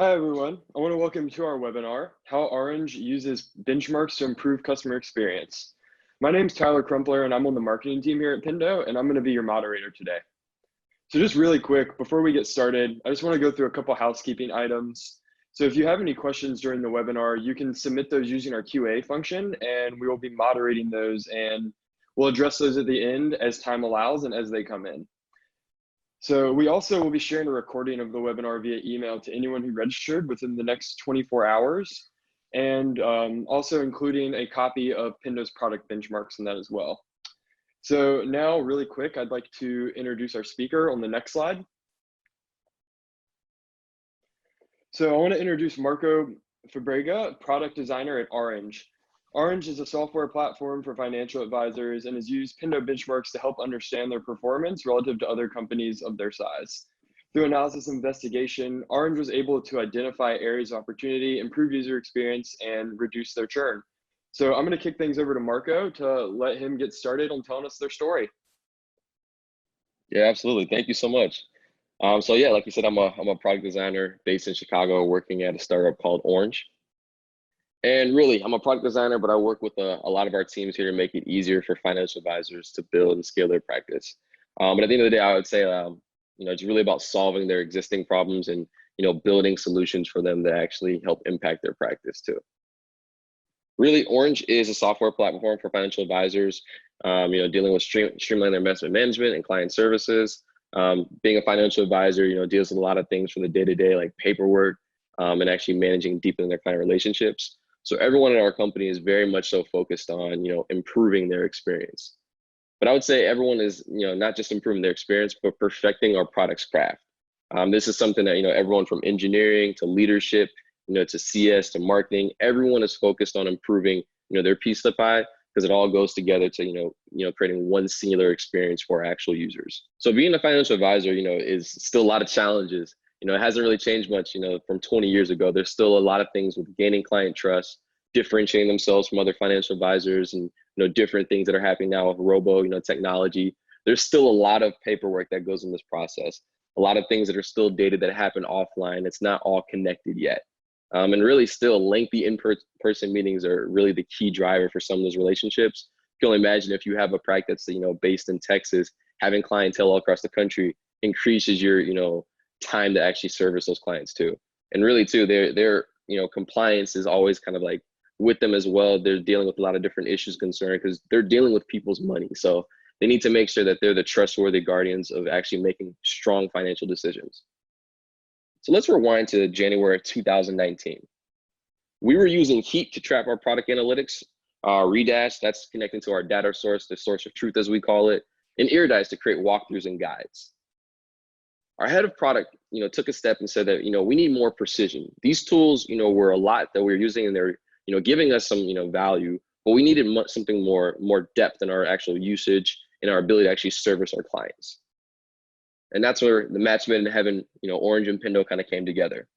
Hi, everyone. I want to welcome you to our webinar, How Oranj Uses Benchmarks to Improve Customer Experience. My name is Tyler Crumpler, and I'm on the marketing team here at Pendo, and I'm going to be your moderator today. So just really quick, before we get started, I just want to go through a couple housekeeping items. So if you have any questions during the webinar, you can submit those using our QA function, and we will be moderating those, and we'll address those at the end as time allows and as they come in. So we also will be sharing a recording of the webinar via email to anyone who registered within the next 24 hours, and also including a copy of Pendo's product benchmarks in that as well. So now, really quick, I'd like to introduce our speaker on the next slide. So I want to introduce Marco Fabrega, product designer at Oranj. Oranj is a software platform for financial advisors and has used Pendo benchmarks to help understand their performance relative to other companies of their size. Through analysis and investigation, Oranj was able to identify areas of opportunity, improve user experience, and reduce their churn. So I'm going to kick things over to Marco to let him get started on telling us their story. Yeah, absolutely. Thank you so much. So yeah, like you said, I'm a product designer based in Chicago, working at a startup called Oranj. And really, I'm a product designer, but I work with a lot of our teams here to make it easier for financial advisors to build and scale their practice. But at the end of the day, I would say, it's really about solving their existing problems and, building solutions for them that actually help impact their practice too. Really, Oranj is a software platform for financial advisors, dealing with streamlining their investment management and client services. Being a financial advisor, deals with a lot of things from the day-to-day, like paperwork, and actually managing deepening their client relationships. So everyone in our company is very much so focused on, improving their experience. But I would say everyone is, not just improving their experience, but perfecting our product's craft. This is something that, everyone from engineering to leadership, to CS to marketing, everyone is focused on improving, their piece of the pie, because it all goes together to, creating one singular experience for actual users. So being a financial advisor, is still a lot of challenges. It hasn't really changed much, from 20 years ago. There's still a lot of things with gaining client trust, differentiating themselves from other financial advisors, and different things that are happening now with robo, technology. There's still a lot of paperwork that goes in this process. A lot of things that are still dated that happen offline. It's not all connected yet. And really still lengthy in-person meetings are really the key driver for some of those relationships. You can only imagine if you have a practice that's, based in Texas, having clientele all across the country increases your, time to actually service those clients too. And really too, their compliance is always kind of like with them as well. They're dealing with a lot of different issues concerned because they're dealing with people's money. So they need to make sure that they're the trustworthy guardians of actually making strong financial decisions. So let's rewind to January 2019. We were using Heat to track our product analytics, Redash, that's connecting to our data source, the source of truth as we call it, and Iridise to create walkthroughs and guides. Our head of product, took a step and said that, we need more precision. These tools, were a lot that we were using and they're, giving us some, value, but we needed something more depth in our actual usage and our ability to actually service our clients. And that's where the match made in heaven, Oranj and Pendo kind of came together.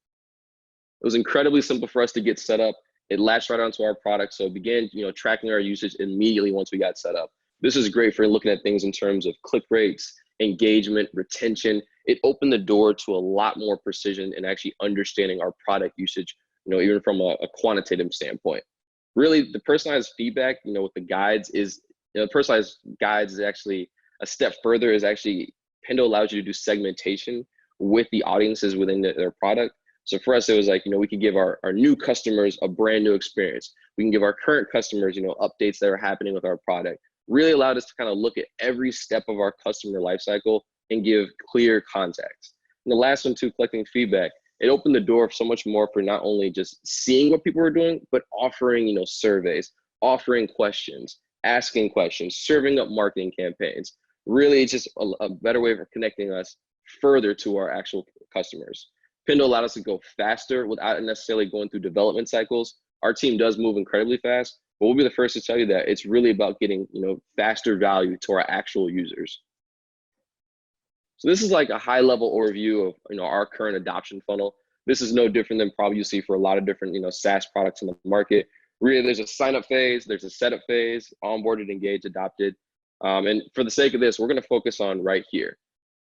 It was incredibly simple for us to get set up. It latched right onto our product. So it began, tracking our usage immediately once we got set up. This is great for looking at things in terms of click rates, engagement, retention. It opened the door to a lot more precision and actually understanding our product usage, even from a quantitative standpoint. Really, the personalized feedback, with the guides is, personalized guides is actually a step further, is actually Pendo allows you to do segmentation with the audiences within their product. So for us, it was like, we could give our new customers a brand new experience. We can give our current customers, updates that are happening with our product. Really allowed us to kind of look at every step of our customer lifecycle and give clear context. And the last one too, collecting feedback. It opened the door so much more for not only just seeing what people were doing, but offering, surveys, offering questions, asking questions, serving up marketing campaigns. Really, it's just a better way of connecting us further to our actual customers. Pendo allowed us to go faster without necessarily going through development cycles. Our team does move incredibly fast, but we'll be the first to tell you that it's really about getting, faster value to our actual users. So this is like a high level overview of, our current adoption funnel. This is no different than probably you see for a lot of different, SaaS products in the market. Really, there's a sign up phase, there's a setup phase, onboarded, engaged, adopted. And for the sake of this, we're going to focus on right here.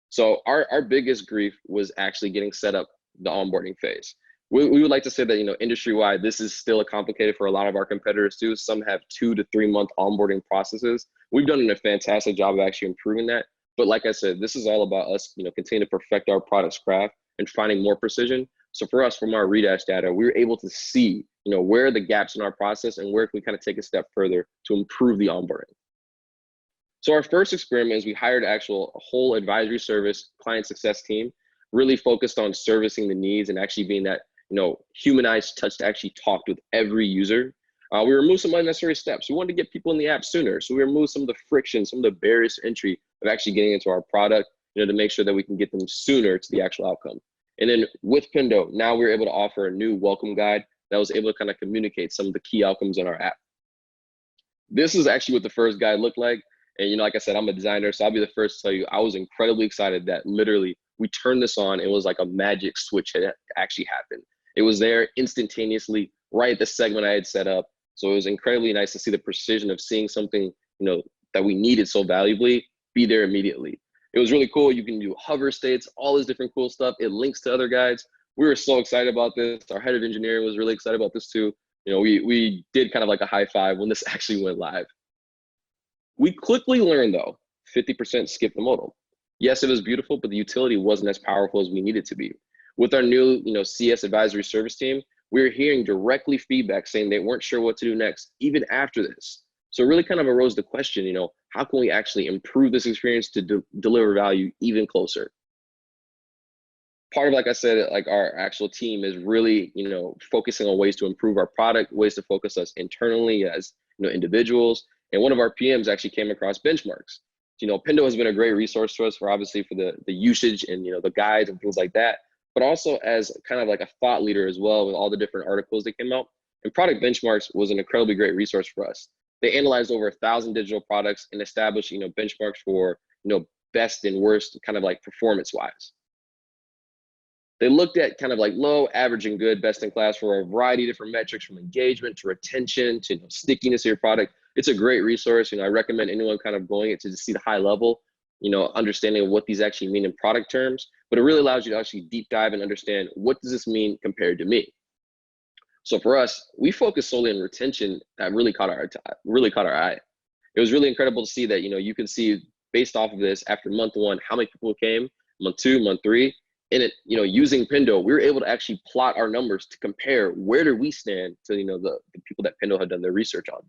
So our biggest grief was actually getting set up the onboarding phase. we would like to say that, industry-wide, this is still complicated for a lot of our competitors too. Some have 2 to 3 month onboarding processes. We've done a fantastic job of actually improving that. But like I said, this is all about us, continuing to perfect our product's craft and finding more precision. So for us, from our redash data, we were able to see, where are the gaps in our process and where can we kind of take a step further to improve the onboarding. So our first experiment is we hired a whole advisory service client success team, really focused on servicing the needs and actually being that, humanized touch to actually talk with every user. We removed some unnecessary steps. We wanted to get people in the app sooner. So we removed some of the friction, some of the barriers to entry of actually getting into our product, to make sure that we can get them sooner to the actual outcome. And then with Pendo, now we're able to offer a new welcome guide that was able to kind of communicate some of the key outcomes in our app. This is actually what the first guide looked like. And, like I said, I'm a designer, so I'll be the first to tell you, I was incredibly excited that literally we turned this on. It was like a magic switch had actually happened. It was there instantaneously, right at the segment I had set up. So it was incredibly nice to see the precision of seeing something, that we needed so valuably be there immediately. It was really cool. You can do hover states, all this different cool stuff. It links to other guides. We were so excited about this. Our head of engineering was really excited about this too. We did kind of like a high five when this actually went live. We quickly learned though, 50% skipped the modal. Yes, it was beautiful, but the utility wasn't as powerful as we needed to be. With our new, CS advisory service team, we were hearing directly feedback saying they weren't sure what to do next, even after this. So it really kind of arose the question, how can we actually improve this experience to deliver value even closer? Part of, like I said, like our actual team is really, focusing on ways to improve our product, ways to focus us internally as, individuals. And one of our PMs actually came across benchmarks. Pendo has been a great resource to us for obviously for the usage and, the guides and things like that, but also as kind of like a thought leader as well with all the different articles that came out. And product benchmarks was an incredibly great resource for us. They analyzed over 1,000 digital products and established, benchmarks for, best and worst kind of like performance wise. They looked at kind of like low, average, and good, best in class for a variety of different metrics, from engagement to retention to stickiness of your product. It's a great resource. I recommend anyone kind of going it to just see the high level, understanding of what these actually mean in product terms. But it really allows you to actually deep dive and understand, what does this mean compared to me? So for us, we focus solely on retention. That really caught our eye. It was really incredible to see that, you can see based off of this after month 1, how many people came, month 2, month 3. And it, using Pendo, we were able to actually plot our numbers to compare where do we stand to, the people that Pendo had done their research on.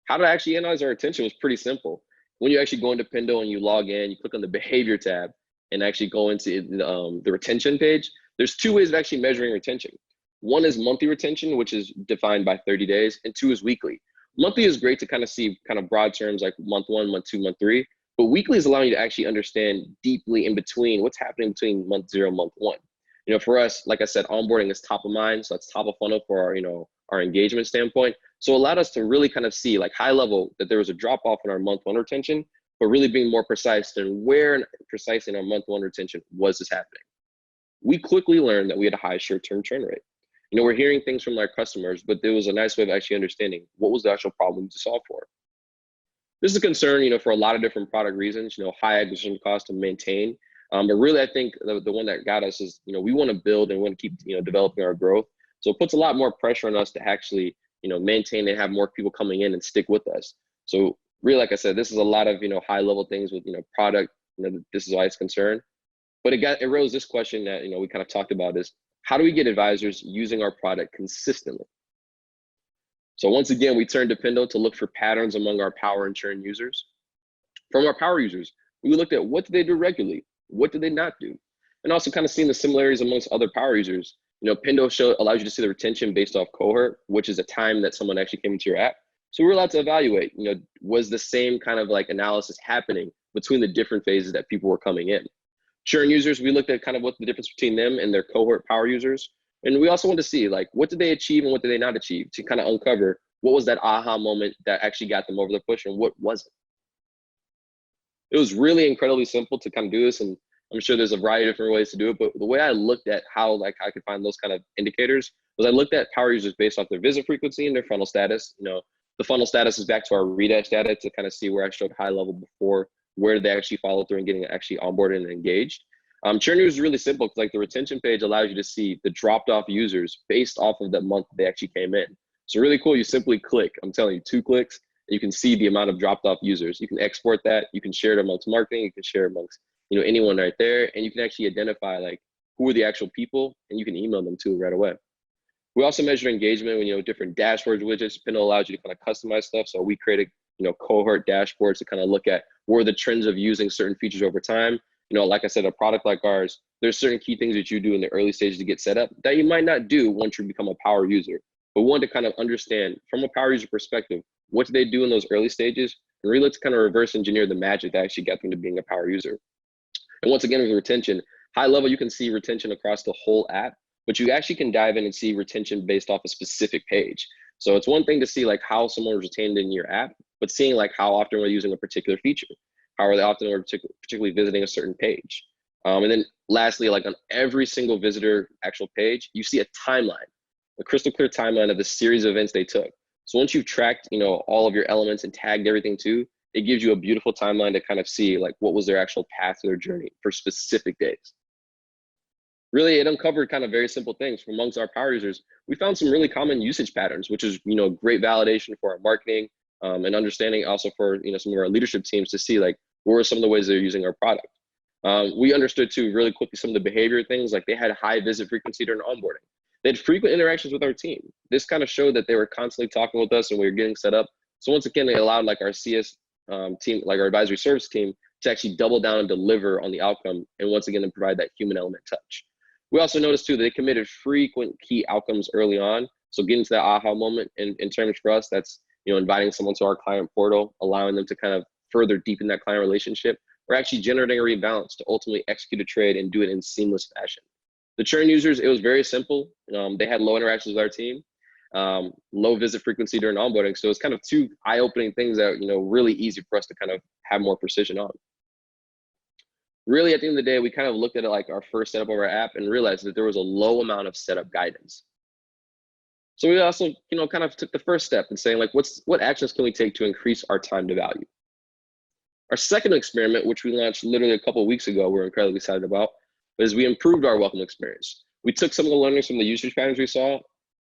How to actually analyze our retention was pretty simple. When you actually go into Pendo and you log in, you click on the behavior tab and actually go into the retention page. There's 2 ways of actually measuring retention. One is monthly retention, which is defined by 30 days, and 2 is weekly. Monthly is great to kind of see kind of broad terms like month 1, month 2, month 3. But weekly is allowing you to actually understand deeply in between what's happening between month 0 and month 1. For us, like I said, onboarding is top of mind. So that's top of funnel for our, our engagement standpoint. So it allowed us to really kind of see like high level that there was a drop off in our month 1 retention, but really being more precise than where precisely in our month 1 retention was this happening. We quickly learned that we had a high short-term churn rate. We're hearing things from our customers, but there was a nice way of actually understanding what was the actual problem to solve for. This is a concern, for a lot of different product reasons, high acquisition cost to maintain. But really, I think the one that got us is, we want to build and want to keep, developing our growth. So it puts a lot more pressure on us to actually, maintain and have more people coming in and stick with us. So really, like I said, this is a lot of, high level things with, product, this is why it's concerned. But it arose this question that, we kind of talked about is, how do we get advisors using our product consistently? So once again, we turned to Pendo to look for patterns among our power and churn users. From our power users, we looked at what do they do regularly, what do they not do, and also kind of seeing the similarities amongst other power users. Pendo allows you to see the retention based off cohort, which is a time that someone actually came into your app. So we're allowed to evaluate, was the same kind of like analysis happening between the different phases that people were coming in. Churn users, we looked at kind of what the difference between them and their cohort power users. And we also want to see like, what did they achieve and what did they not achieve, to kind of uncover what was that aha moment that actually got them over the push and what wasn't. It was really incredibly simple to kind of do this. And I'm sure there's a variety of different ways to do it. But the way I looked at how like I could find those kind of indicators was I looked at power users based off their visit frequency and their funnel status. The funnel status is back to our redash data to kind of see where I showed high level before, where they actually follow through and getting actually onboarded and engaged. Churn is really simple because like the retention page allows you to see the dropped off users based off of the month they actually came in. So really cool. You simply click, I'm telling you, 2 clicks, and you can see the amount of dropped off users. You can export that. You can share it amongst marketing. You can share it amongst, anyone right there. And you can actually identify like who are the actual people, and you can email them to right away. We also measure engagement when, different dashboards widgets. Pendo allows you to kind of customize stuff. So we created, cohort dashboards to kind of look at where the trends of using certain features over time. Like I said, a product like ours, there's certain key things that you do in the early stages to get set up that you might not do once you become a power user. But one to kind of understand from a power user perspective, what do they do in those early stages? And really to kind of reverse engineer the magic that actually got them to being a power user. And once again, with retention, high level, you can see retention across the whole app, but you actually can dive in and see retention based off a specific page. So it's one thing to see like how someone was retained in your app, but seeing like how often we're using a particular feature, how are they often particularly visiting a certain page. And then lastly, like on every single visitor actual page, you see a timeline, a crystal clear timeline of the series of events they took. So once you've tracked, all of your elements and tagged everything too, it gives you a beautiful timeline to kind of see like what was their actual path to their journey for specific days. Really, it uncovered kind of very simple things from amongst our power users. We found some really common usage patterns, which is, great validation for our marketing and understanding also for, some of our leadership teams to see like, what are some of the ways they're using our product. We understood too really quickly some of the behavior things, like they had high visit frequency during onboarding. They had frequent interactions with our team. This kind of showed that they were constantly talking with us and we were getting set up. So once again, they allowed like our CS team, like our advisory service team, to actually double down and deliver on the outcome. And once again, to provide that human element touch. We also noticed too, that they committed frequent key outcomes early on. So getting to that aha moment in terms for us, that's, inviting someone to our client portal, allowing them to kind of further deepen that client relationship, or actually generating a rebalance to ultimately execute a trade and do it in seamless fashion. The churn users, it was very simple. They had low interactions with our team, low visit frequency during onboarding. So it's kind of 2 eye-opening things that, really easy for us to kind of have more precision on. Really, at the end of the day, we kind of looked at it like our first setup of our app and realized that there was a low amount of setup guidance. So we also, kind of took the first step in saying like, what actions can we take to increase our time to value? Our second experiment, which we launched literally a couple of weeks ago, we're incredibly excited about, is we improved our welcome experience. We took some of the learnings from the usage patterns we saw,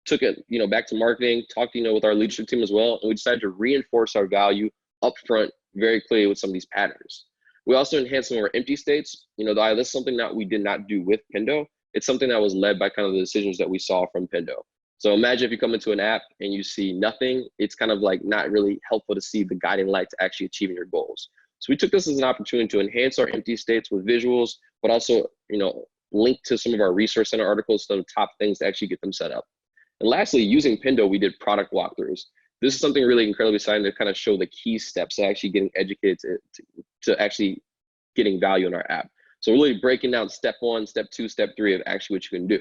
took it, back to marketing, talked, with our leadership team as well, and we decided to reinforce our value upfront very clearly with some of these patterns. We also enhanced some of our empty states. That's something that we did not do with Pendo. It's something that was led by kind of the decisions that we saw from Pendo. So imagine if you come into an app and you see nothing, it's kind of like not really helpful to see the guiding light to actually achieving your goals. So we took this as an opportunity to enhance our empty states with visuals, but also, link to some of our resource center articles, some top things to actually get them set up. And lastly, using Pendo, we did product walkthroughs. This is something really incredibly exciting to kind of show the key steps to actually getting educated to actually getting value in our app. So really breaking down step 1, step 2, step 3 of actually what you can do.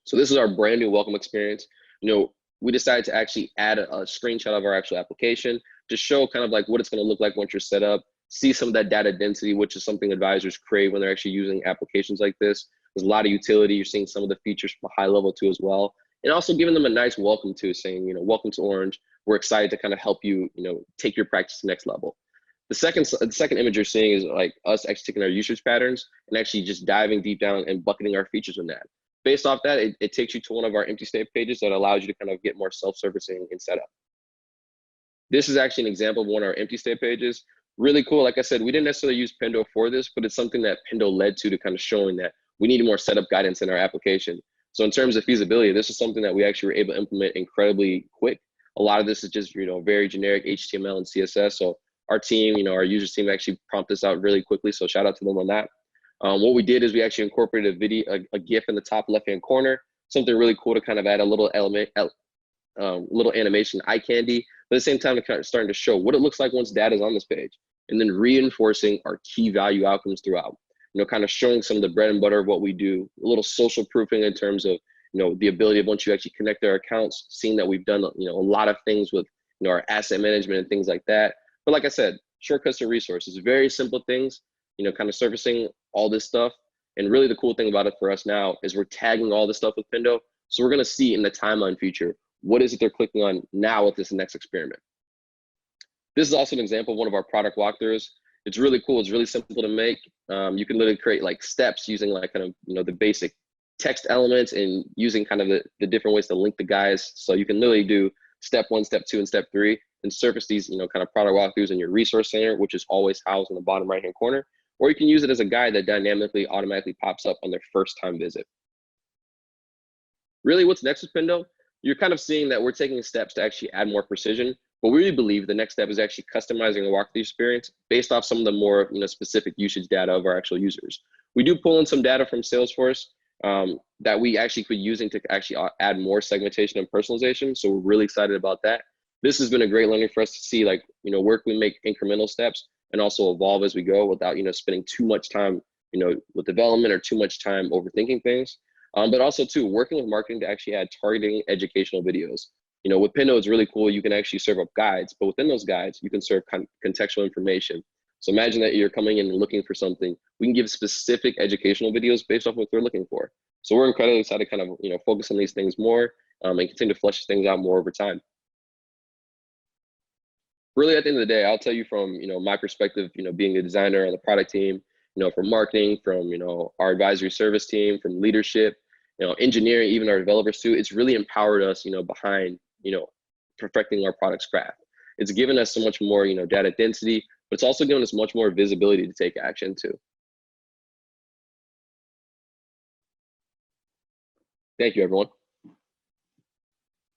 So this is our brand new welcome experience. We decided to actually add a screenshot of our actual application to show kind of like what it's going to look like once you're set up, see some of that data density, which is something advisors crave when they're actually using applications like this. There's a lot of utility. You're seeing some of the features from a high level too as well. And also giving them a nice welcome to saying, welcome to Orange. We're excited to kind of help you, take your practice to the next level. The second image you're seeing is like us actually taking our usage patterns and actually just diving deep down and bucketing our features in that. Based off that, it takes you to one of our empty state pages that allows you to kind of get more self-servicing and setup. This is actually an example of one of our empty state pages. Really cool. Like I said, we didn't necessarily use Pendo for this, but it's something that Pendo led to kind of showing that we needed more setup guidance in our application. So in terms of feasibility, this is something that we actually were able to implement incredibly quick. A lot of this is just, very generic HTML and CSS. So our team, our users team actually prompted us out really quickly. So shout out to them on that. What we did is we actually incorporated a video, a GIF in the top left-hand corner, something really cool to kind of add a little element, little animation, eye candy, but at the same time, kind of starting to show what it looks like once data is on this page, and then reinforcing our key value outcomes throughout. Kind of showing some of the bread and butter of what we do, a little social proofing in terms of, the ability of once you actually connect our accounts, seeing that we've done, a lot of things with, our asset management and things like that. But like I said, shortcuts to resources, very simple things, kind of surfacing all this stuff. And really the cool thing about it for us now is we're tagging all this stuff with Pendo. So we're going to see in the timeline feature, what is it they're clicking on now with this next experiment. This is also an example of one of our product walkthroughs. It's really cool. It's really simple to make. You can literally create like steps using like kind of, the basic text elements and using kind of the different ways to link the guys. So you can literally do step 1, step 2, and step 3 and surface these, kind of product walkthroughs in your resource center, which is always housed in the bottom right-hand corner. Or you can use it as a guide that dynamically automatically pops up on their first time visit. Really, what's next with Pendo? You're kind of seeing that we're taking steps to actually add more precision, but we really believe the next step is actually customizing the walkthrough experience based off some of the more specific usage data of our actual users. We do pull in some data from Salesforce that we actually could using to actually add more segmentation and personalization. So we're really excited about that. This has been a great learning for us to see like, where can we make incremental steps and also evolve as we go without, spending too much time, with development or too much time overthinking things. But also too, working with marketing to actually add targeting educational videos. With Pendo, it's really cool. You can actually serve up guides, but within those guides, you can serve contextual information. So imagine that you're coming in and looking for something. We can give specific educational videos based off what they're looking for. So we're incredibly excited to kind of, focus on these things more and continue to flesh things out more over time. Really, at the end of the day, I'll tell you from, my perspective, being a designer on the product team, from marketing, from, our advisory service team, from leadership, engineering, even our developers too, it's really empowered us, behind, perfecting our product's craft. It's given us so much more, data density, but it's also given us much more visibility to take action too. Thank you, everyone.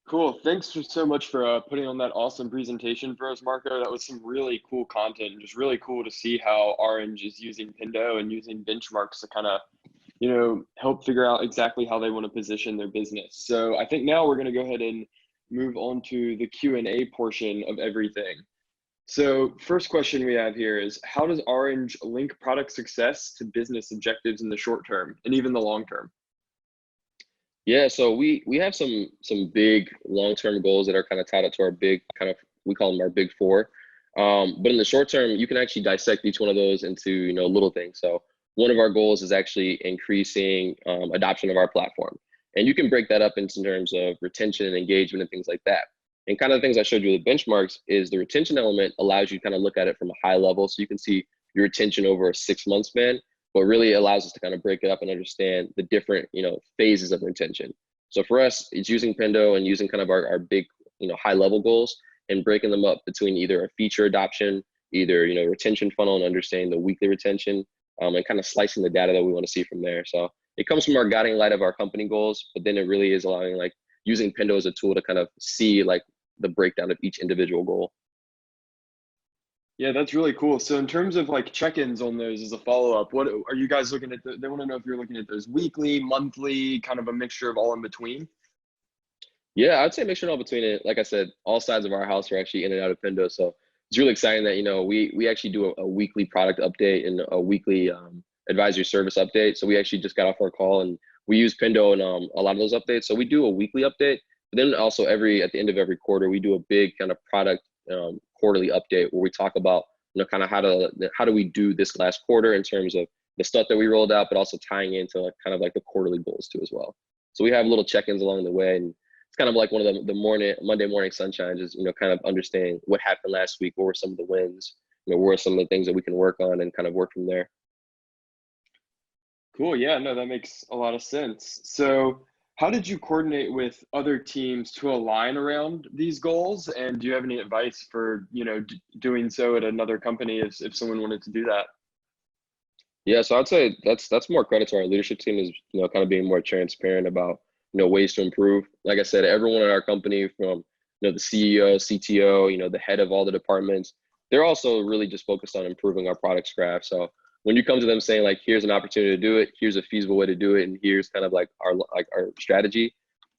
Cool. Thanks so much for putting on that awesome presentation for us, Marco. That was some really cool content. Just really cool to see how Oranj is using Pendo and using benchmarks to kind of, help figure out exactly how they want to position their business. So I think now we're going to go ahead and move on to the Q&A portion of everything. So first question we have here is, how does Oranj link product success to business objectives in the short term and even the long term? Yeah, so we have some big long-term goals that are kind of tied up to our big kind of, we call them our big four. But in the short term, you can actually dissect each one of those into little things. So one of our goals is actually increasing adoption of our platform, and you can break that up into terms of retention and engagement and things like that. And kind of the things I showed you with benchmarks is the retention element allows you to kind of look at it from a high level, so you can see your retention over a 6-month span, but really allows us to kind of break it up and understand the different, phases of retention. So for us, it's using Pendo and using kind of our big, high level goals and breaking them up between either a feature adoption, either, retention funnel and understanding the weekly retention, and kind of slicing the data that we want to see from there. So it comes from our guiding light of our company goals, but then it really is allowing like using Pendo as a tool to kind of see like the breakdown of each individual goal. Yeah, that's really cool. So in terms of like check-ins on those as a follow-up, what are you guys looking at? They want to know if you're looking at those weekly, monthly, kind of a mixture of all in between. Yeah, I'd say mixture all between it. Like I said, all sides of our house are actually in and out of Pendo. So it's really exciting that, we actually do a weekly product update and a weekly advisory service update. So we actually just got off our call and we use Pendo in a lot of those updates. So we do a weekly update, but then also at the end of every quarter, we do a big kind of product quarterly update where we talk about, kind of how do we do this last quarter in terms of the stuff that we rolled out, but also tying into like, kind of like the quarterly goals too as well. So we have little check-ins along the way, and it's kind of like one of the Monday morning sunshines is, kind of understanding what happened last week, what were some of the wins, what were some of the things that we can work on and kind of work from there. Cool. Yeah, no, that makes a lot of sense. So how did you coordinate with other teams to align around these goals? And do you have any advice for, doing so at another company if someone wanted to do that? Yeah, so I'd say that's more credit to our leadership team is, kind of being more transparent about, ways to improve. Like I said, everyone in our company from, the CEO, CTO, the head of all the departments, they're also really just focused on improving our product's craft. So when you come to them saying like, here's an opportunity to do it, here's a feasible way to do it, and here's kind of like our strategy,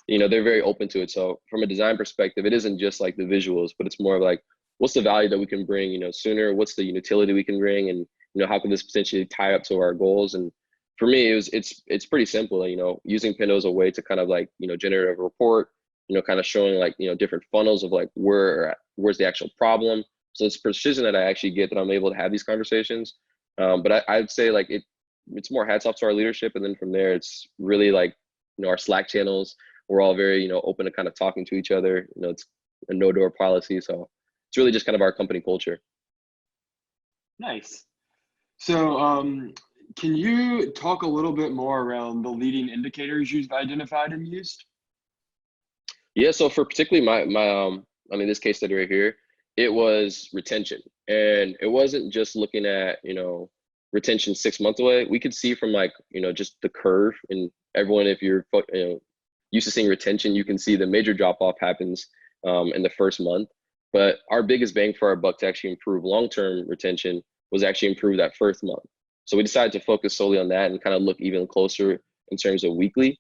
they're very open to it. So from a design perspective, it isn't just like the visuals, but it's more of like, what's the value that we can bring, sooner? What's the utility we can bring? And, how can this potentially tie up to our goals? And for me, it's pretty simple, using Pendo as a way to kind of like, generate a report, kind of showing like, different funnels of like where's the actual problem. So it's precision that I actually get that I'm able to have these conversations. But I'd say like it's more hats off to our leadership. And then from there, it's really like, our Slack channels, we're all very, open to kind of talking to each other. It's a no door policy. So it's really just kind of our company culture. Nice. So, can you talk a little bit more around the leading indicators you've identified and used? Yeah, so for particularly I mean, this case study right here, it was retention. And it wasn't just looking at, retention 6 months away. We could see from like, just the curve and everyone, if you're used to seeing retention, you can see the major drop off happens in the first month. But our biggest bang for our buck to actually improve long-term retention was actually improve that first month. So we decided to focus solely on that and kind of look even closer in terms of weekly,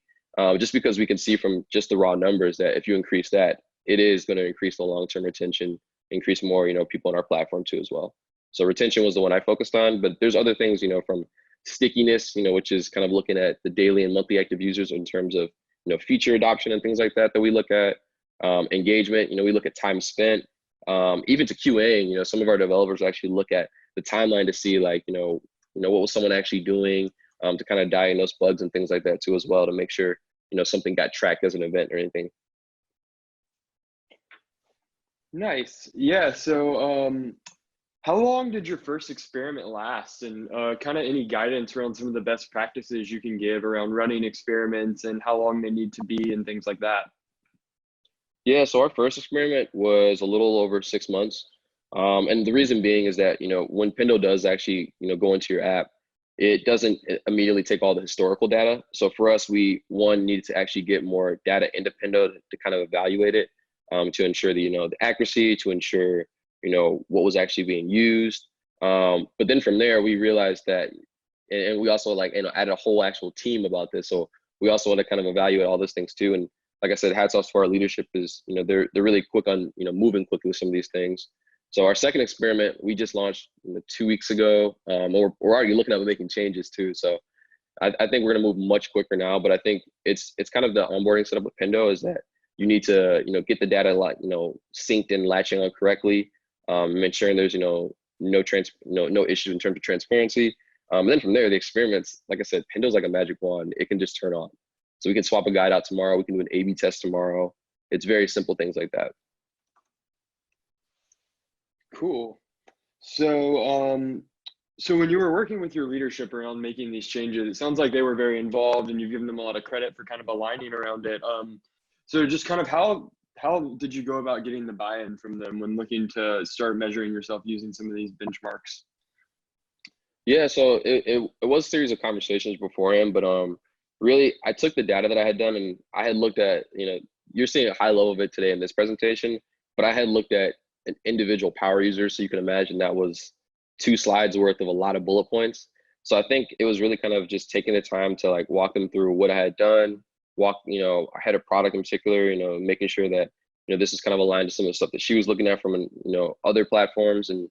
just because we can see from just the raw numbers that if you increase that, it is going to increase the long-term retention, increase more, people on our platform too as well. So retention was the one I focused on, but there's other things, from stickiness, which is kind of looking at the daily and monthly active users in terms of, feature adoption and things like that we look at. Engagement, we look at time spent, even to QA, some of our developers actually look at the timeline to see like, what was someone actually doing, to kind of diagnose bugs and things like that too as well, to make sure, something got tracked as an event or anything. Nice. Yeah. So, how long did your first experiment last, and kind of any guidance around some of the best practices you can give around running experiments and how long they need to be and things like that? Yeah, so our first experiment was a little over 6 months. And the reason being is that, when Pendo does actually, go into your app, it doesn't immediately take all the historical data. So for us, we, one, needed to actually get more data into Pendo to kind of evaluate it, to ensure the, the accuracy, to ensure, what was actually being used. But then from there, we realized that, and we also like, added a whole actual team about this. So we also want to kind of evaluate all those things too. And like I said, hats off to our leadership is, they're really quick on, moving quickly with some of these things. So our second experiment, we just launched 2 weeks ago. We're already looking at making changes too. So I think we're gonna move much quicker now, but I think it's kind of the onboarding setup with Pendo is that you need to, get the data like, synced and latching on correctly, ensuring there's, no issues in terms of transparency. And then from there, the experiments, like I said, Pendo's like a magic wand. It can just turn on. So we can swap a guide out tomorrow. We can do an A/B test tomorrow. It's very simple things like that. Cool. So, so when you were working with your leadership around making these changes, it sounds like they were very involved and you've given them a lot of credit for kind of aligning around it. So just kind of how did you go about getting the buy-in from them when looking to start measuring yourself using some of these benchmarks? Yeah, so it was a series of conversations beforehand, but really I took the data that I had done and I had looked at, you're seeing a high level of it today in this presentation, but I had looked at an individual power user. So you can imagine that was 2 slides worth of a lot of bullet points. So I think it was really kind of just taking the time to like walk them through what I had done, I had a product in particular, making sure that, this is kind of aligned to some of the stuff that she was looking at from, other platforms. And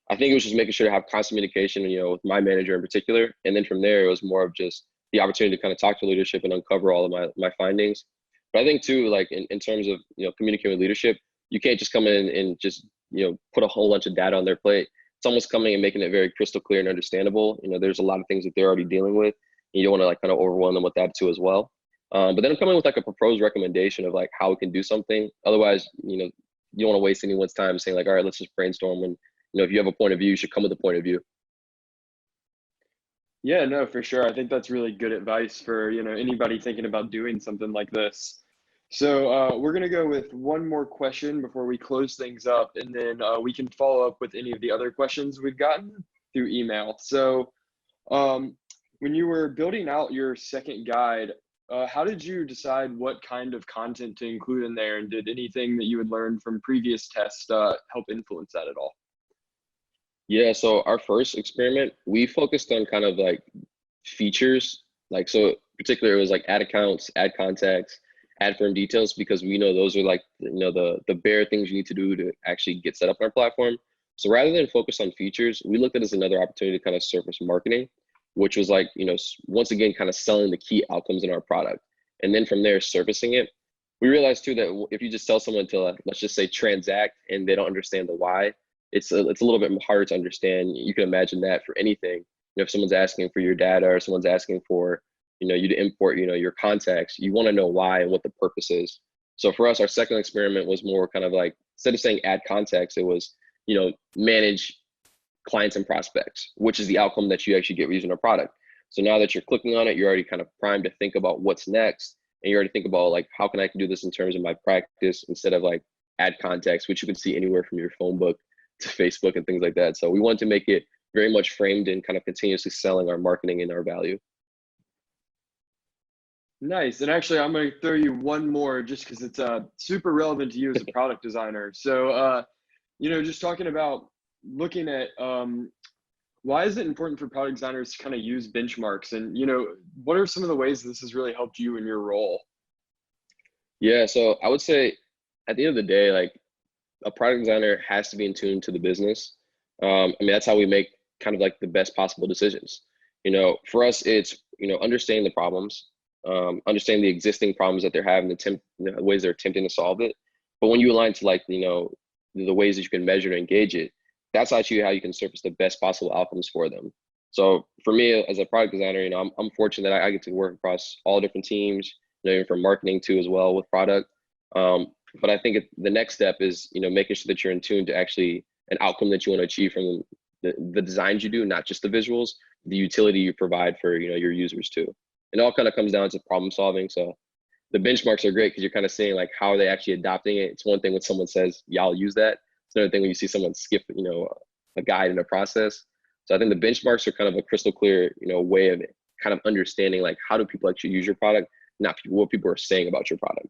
I think it was just making sure to have constant communication, with my manager in particular. And then from there, it was more of just the opportunity to kind of talk to leadership and uncover all of my findings. But I think too, like in terms of, communicating with leadership, you can't just come in and just, put a whole bunch of data on their plate. It's almost coming and making it very crystal clear and understandable. There's a lot of things that they're already dealing with. And you don't want to like kind of overwhelm them with that too as well. But then I'm coming with like a proposed recommendation of like how we can do something. Otherwise, you don't want to waste anyone's time saying like, all right, let's just brainstorm. And, if you have a point of view, you should come with a point of view. Yeah, no, for sure. I think that's really good advice for, anybody thinking about doing something like this. So we're going to go with one more question before we close things up, and then we can follow up with any of the other questions we've gotten through email. So when you were building out your second guide, how did you decide what kind of content to include in there? And did anything that you had learned from previous tests help influence that at all? Yeah, so our first experiment, we focused on kind of like features. Like, so particularly it was like add accounts, add contacts, add firm details, because we know those are like, the bare things you need to do to actually get set up on our platform. So rather than focus on features, we looked at it as another opportunity to kind of surface marketing, which was like, once again, kind of selling the key outcomes in our product. And then from there, surfacing it. We realized too that if you just tell someone to, let's just say, transact, and they don't understand the why, it's a little bit harder to understand. You can imagine that for anything. If someone's asking for your data or someone's asking for, you to import, your contacts, you want to know why and what the purpose is. So for us, our second experiment was more kind of like, instead of saying add contacts, it was, manage clients and prospects, which is the outcome that you actually get using our product. So now that you're clicking on it, you're already kind of primed to think about what's next. And you already think about like, how can I do this in terms of my practice instead of like ad context, which you can see anywhere from your phone book to Facebook and things like that. So we want to make it very much framed in kind of continuously selling our marketing and our value. Nice. And actually, I'm going to throw you one more just because it's super relevant to you as a product designer. So, just talking about looking at why is it important for product designers to kind of use benchmarks? And, what are some of the ways this has really helped you in your role? Yeah, so I would say at the end of the day, like a product designer has to be in tune to the business. That's how we make kind of like the best possible decisions. For us, it's, understanding the problems, understanding the existing problems that they're having, the ways they're attempting to solve it. But when you align to like, the ways that you can measure and engage it, that's actually how you can surface the best possible outcomes for them. So for me as a product designer, I'm fortunate that I get to work across all different teams, even from marketing too as well with product. But I think the next step is, making sure that you're in tune to actually an outcome that you want to achieve from the designs you do, not just the visuals, the utility you provide for, your users too. And it all kind of comes down to problem solving. So the benchmarks are great because you're kind of seeing like, how are they actually adopting it? It's one thing when someone says, yeah, I'll use that. It's another thing when you see someone skip, a guide in a process. So I think the benchmarks are kind of a crystal clear, way of kind of understanding like, how do people actually use your product, not what people are saying about your product.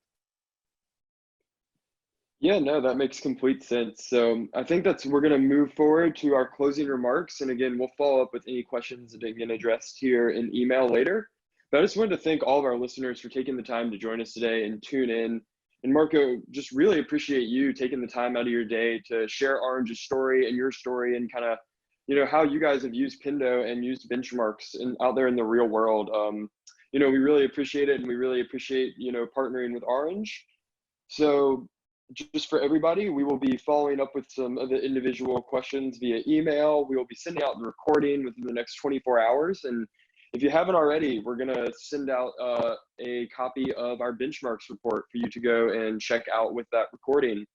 Yeah, no, that makes complete sense. So I think we're going to move forward to our closing remarks. And again, we'll follow up with any questions that get addressed here in email later. But I just wanted to thank all of our listeners for taking the time to join us today and tune in. And Marco, just really appreciate you taking the time out of your day to share Orange's story and your story and kind of, how you guys have used Pendo and used benchmarks out there in the real world. We really appreciate it, and we really appreciate, partnering with Orange. So just for everybody, we will be following up with some of the individual questions via email. We will be sending out the recording within the next 24 hours. And if you haven't already, we're going to send out a copy of our benchmarks report for you to go and check out with that recording.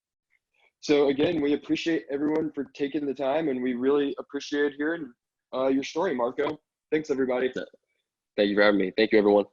So again, we appreciate everyone for taking the time, and we really appreciate hearing your story, Marco. Thanks, everybody. Thank you for having me. Thank you, everyone.